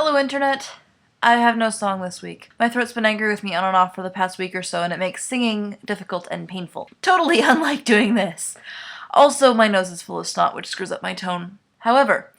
Hello Internet! I have no song this week. My throat's been angry with me on and off for the past week or so, and it makes singing difficult and painful. Totally unlike doing this. Also, my nose is full of snot, which screws up my tone. However,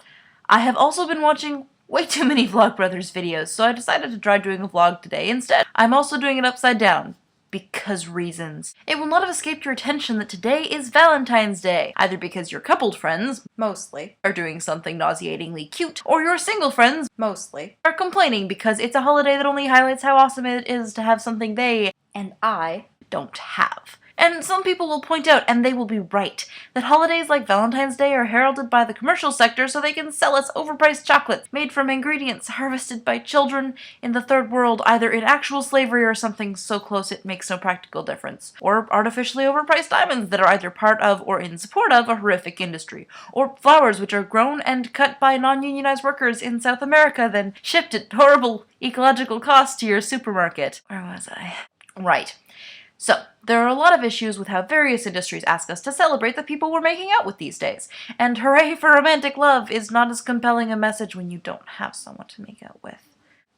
I have also been watching way too many Vlogbrothers videos, so I decided to try doing a vlog today instead. I'm also doing it upside down. Because reasons. It will not have escaped your attention that today is Valentine's Day, either because your coupled friends, mostly, are doing something nauseatingly cute, or your single friends, mostly, are complaining because it's a holiday that only highlights how awesome it is to have something they, and I, don't have. And some people will point out, and they will be right, that holidays like Valentine's Day are heralded by the commercial sector so they can sell us overpriced chocolates made from ingredients harvested by children in the third world, either in actual slavery or something so close it makes no practical difference, or artificially overpriced diamonds that are either part of or in support of a horrific industry, or flowers which are grown and cut by non-unionized workers in South America then shipped at horrible ecological cost to your supermarket. Where was I? Right. So, there are a lot of issues with how various industries ask us to celebrate the people we're making out with these days, and hooray for romantic love is not as compelling a message when you don't have someone to make out with.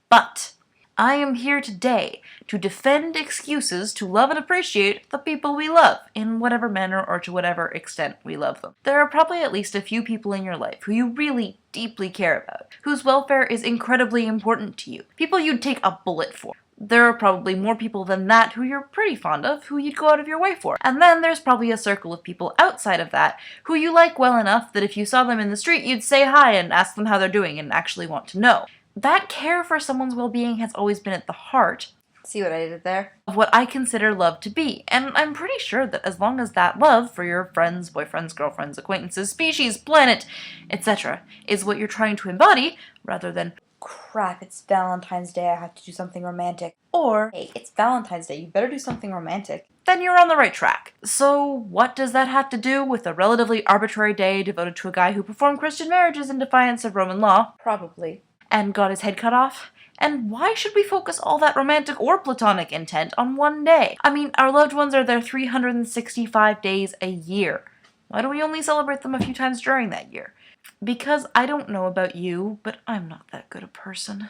But I am here today to defend excuses to love and appreciate the people we love, in whatever manner or to whatever extent we love them. There are probably at least a few people in your life who you really deeply care about, whose welfare is incredibly important to you, people you'd take a bullet for. There are probably more people than that who you're pretty fond of, who you'd go out of your way for. And then there's probably a circle of people outside of that who you like well enough that if you saw them in the street, you'd say hi and ask them how they're doing and actually want to know. That care for someone's well-being has always been at the heart, see what I did there, of what I consider love to be. And I'm pretty sure that as long as that love for your friends, boyfriends, girlfriends, acquaintances, species, planet, etc. is what you're trying to embody, rather than crap, it's Valentine's Day, I have to do something romantic. Or, hey, it's Valentine's Day, you better do something romantic. Then you're on the right track. So what does that have to do with a relatively arbitrary day devoted to a guy who performed Christian marriages in defiance of Roman law? Probably. And got his head cut off? And why should we focus all that romantic or platonic intent on one day? I mean, our loved ones are there 365 days a year. Why do we only celebrate them a few times during that year? Because I don't know about you, but I'm not that good a person.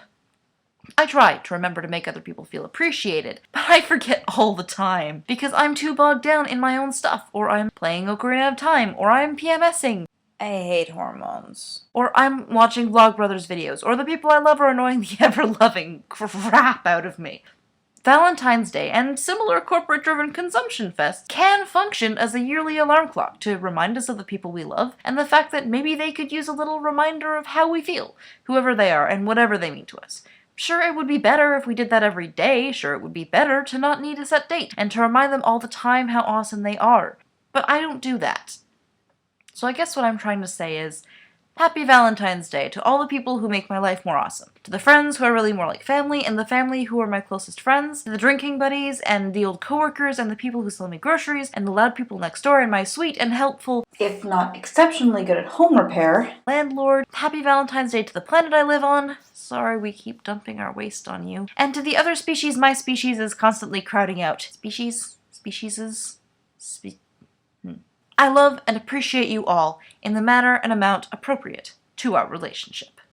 I try to remember to make other people feel appreciated, but I forget all the time. Because I'm too bogged down in my own stuff, or I'm playing Ocarina of Time, or I'm PMSing. I hate hormones. Or I'm watching Vlogbrothers videos, or the people I love are annoying the ever-loving crap out of me. Valentine's Day and similar corporate-driven consumption fests can function as a yearly alarm clock to remind us of the people we love and the fact that maybe they could use a little reminder of how we feel, whoever they are and whatever they mean to us. Sure, it would be better if we did that every day. Sure, it would be better to not need a set date and to remind them all the time how awesome they are. But I don't do that. So I guess what I'm trying to say is, Happy Valentine's Day to all the people who make my life more awesome. To the friends who are really more like family, and the family who are my closest friends, to the drinking buddies, and the old coworkers, and the people who sell me groceries, and the loud people next door, and my sweet and helpful, if not exceptionally good at home repair, landlord. Happy Valentine's Day to the planet I live on. Sorry we keep dumping our waste on you. And to the other species my species is constantly crowding out. I love and appreciate you all in the manner and amount appropriate to our relationship.